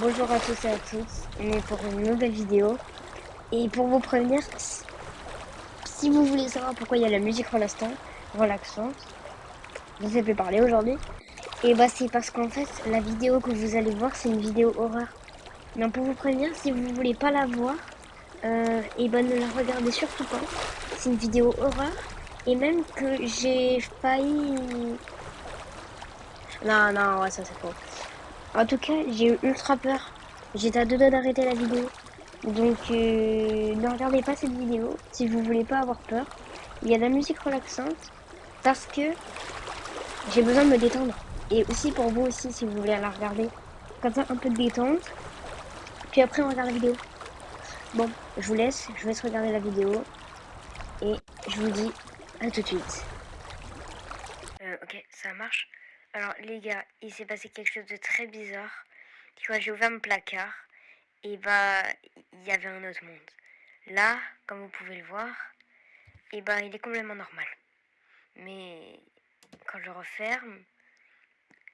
Bonjour à tous et à toutes, on est pour une nouvelle vidéo. Et pour vous prévenir, si vous voulez savoir pourquoi il y a la musique relaxante, je vous ai fait parler aujourd'hui. Et bah c'est parce qu'en fait, la vidéo que vous allez voir, c'est une vidéo horreur. Mais pour vous prévenir, si vous voulez pas la voir, et bah ne la regardez surtout pas. C'est une vidéo horreur. Et même que j'ai failli... Non, ouais, ça c'est faux. En tout cas, j'ai eu ultra peur. J'étais à deux doigts d'arrêter la vidéo. Donc, ne regardez pas cette vidéo si vous voulez pas avoir peur. Il y a de la musique relaxante parce que j'ai besoin de me détendre. Et aussi pour vous aussi, si vous voulez la regarder. Comme ça, un peu de détente. Puis après, on regarde la vidéo. Bon, je vous laisse regarder la vidéo. Et je vous dis à tout de suite. Ok, ça marche. Alors, les gars, il s'est passé quelque chose de très bizarre. Quand j'ai ouvert mon placard, et bah, il y avait un autre monde. Là, comme vous pouvez le voir, et bah, il est complètement normal. Mais quand je referme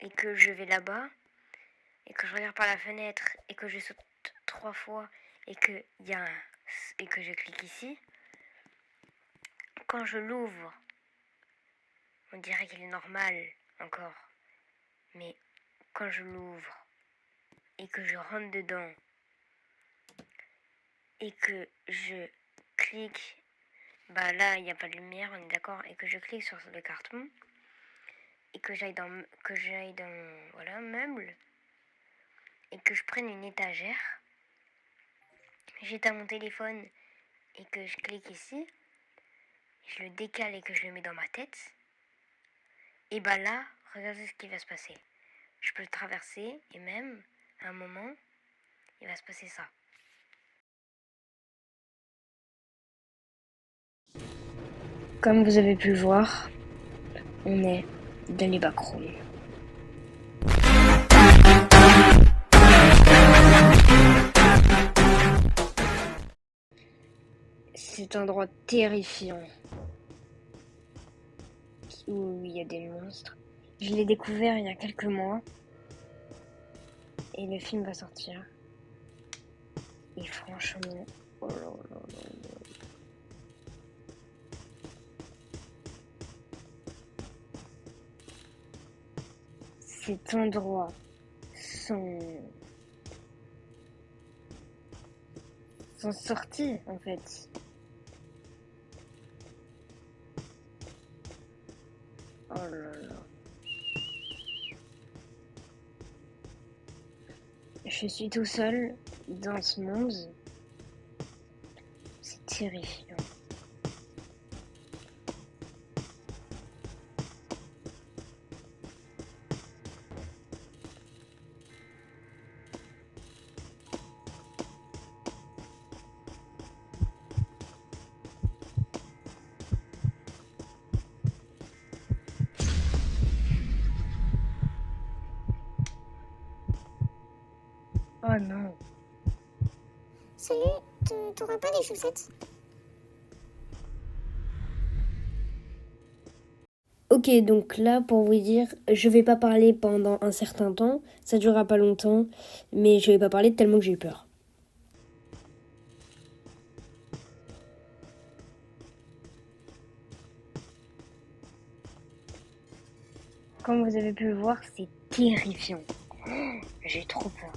et que je vais là-bas et que je regarde par la fenêtre et que je saute 3 fois et que et que je clique ici, quand je l'ouvre, on dirait qu'il est normal encore. Mais quand je l'ouvre et que je rentre dedans et que je clique, bah là il n'y a pas de lumière, on est d'accord, et que je clique sur le carton et que j'aille dans voilà meuble et que je prenne une étagère, j'éteins mon téléphone et que je clique ici, je le décale et que je le mets dans ma tête, et bah là, regardez ce qui va se passer. Je peux le traverser et même à un moment, il va se passer ça. Comme vous avez pu le voir, on est dans les backrooms. C'est un endroit terrifiant où il y a des monstres. Je l'ai découvert il y a quelques mois et le film va sortir. Et franchement, oh là là là là. Cet endroit sans sortie en fait. Oh là là. Je suis tout seul dans ce monde. C'est terrifiant. Oh non. Salut, t'auras pas des chaussettes? Ok, donc là, pour vous dire, je vais pas parler pendant un certain temps. Ça durera pas longtemps, mais je vais pas parler tellement que j'ai eu peur. Comme vous avez pu le voir, c'est terrifiant. J'ai trop peur.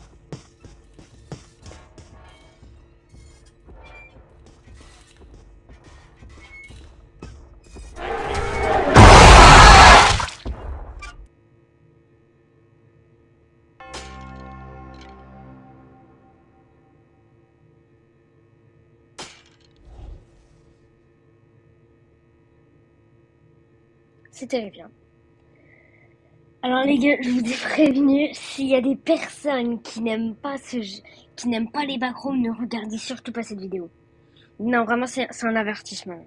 C'est terrifiant. Alors les gars, je vous ai prévenu, s'il y a des personnes qui n'aiment pas qui n'aiment pas les backrooms, ne regardez surtout pas cette vidéo. Non, vraiment, c'est un avertissement.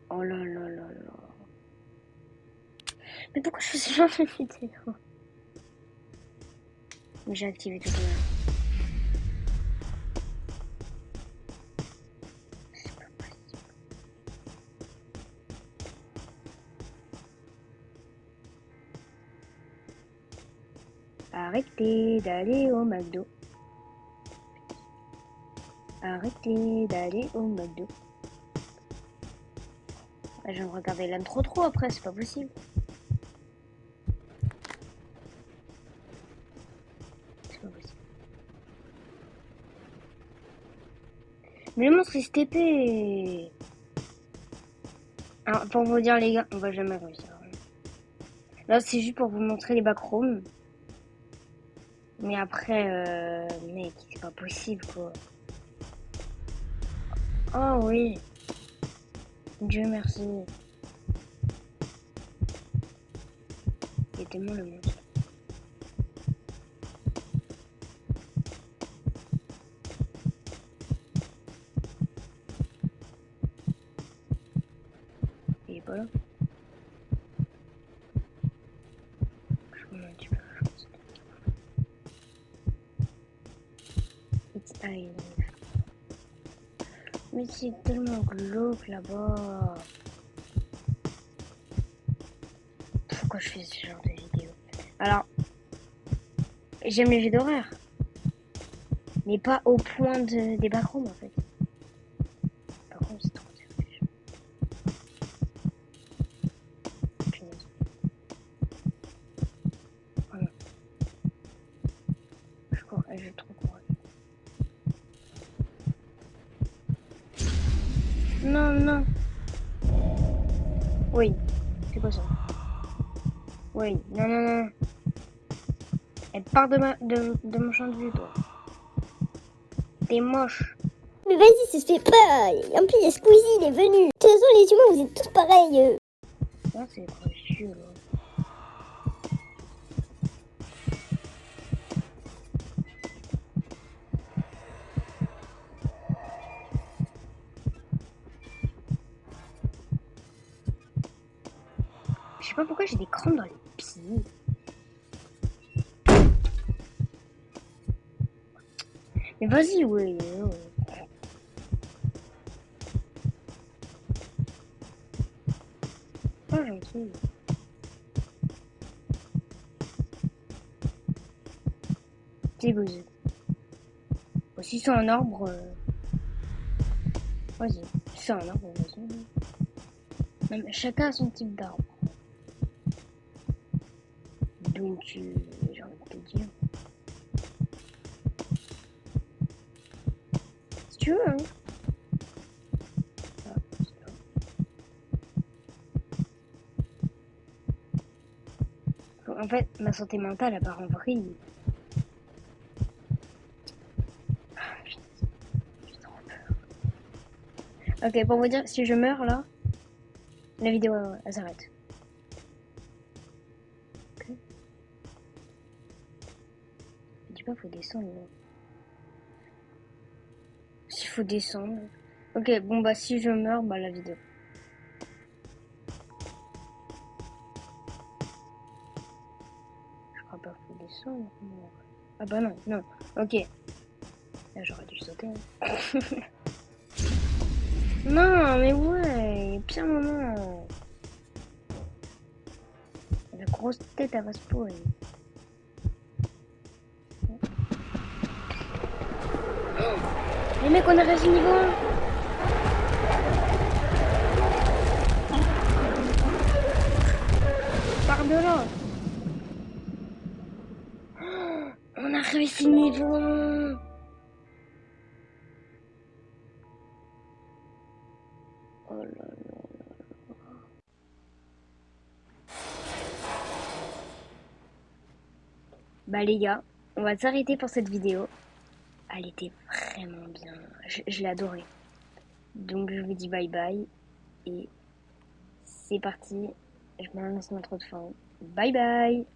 Oh là là là là. Mais pourquoi je fais ce genre de vidéo? J'ai activé tout le monde. Arrêtez d'aller au McDo. Arrêtez d'aller au McDo. Je viens de regarder l'intro trop après, c'est pas possible. C'est pas possible. Mais le monstre il se TP. Alors, pour vous dire les gars, on va jamais réussir. Là c'est juste pour vous montrer les backrooms. Mais après, mec, c'est pas possible quoi. Oh oui. Dieu merci. Il est tellement le monstre. Il est pas là. Je prends un petit peu la chance. It's Island. Mais c'est tellement glauque là-bas. Pourquoi je fais ce genre de vidéo? Alors, j'aime les jeux d'horreur. Mais pas au point des backrooms en fait. Par contre, c'est trop terrible. Punaise. Oh non. J'ai trop courage. Non, non. Oui. C'est quoi ça? Oui. Non, non, non. Elle part de mon champ de vue, toi. T'es moche. Mais vas-y, ça se fait pas. En plus, il y a Squeezie, il est venu. De toute façon, les humains, vous êtes tous pareils. Ça, c'est précieux, là. Je sais pas pourquoi j'ai des crampes dans les pieds. Mais vas-y, ouais. Pas gentil. C'est beau. Si c'est un arbre, vas-y. Si c'est un arbre, vas-y. Même chacun a son type d'arbre. Donc, j'ai envie de te dire. Si tu veux, hein. Ah, c'est pas- En fait, ma santé mentale, elle part en vrille. J'ai trop peur. Ok, pour vous dire, si je meurs là, la vidéo, elle s'arrête. Ok. Je dis pas, faut descendre. Là. S'il faut descendre. Ok, bon bah si je meurs, bah la vidéo. Je crois pas qu'il faut descendre. Ah bah non, non. Ok. Là j'aurais dû sauter. Hein. Non, mais ouais, pire moment. La grosse tête, elle va se poser. Les mecs, on a réussi niveau 1. Par de là. On a réussi niveau 1. Oh là là. Bah les gars, on va s'arrêter pour cette vidéo. Elle était vraiment bien. Je l'ai adorée. Donc je vous dis bye bye. Et c'est parti. Je me lance dans trop de fin. Bye bye.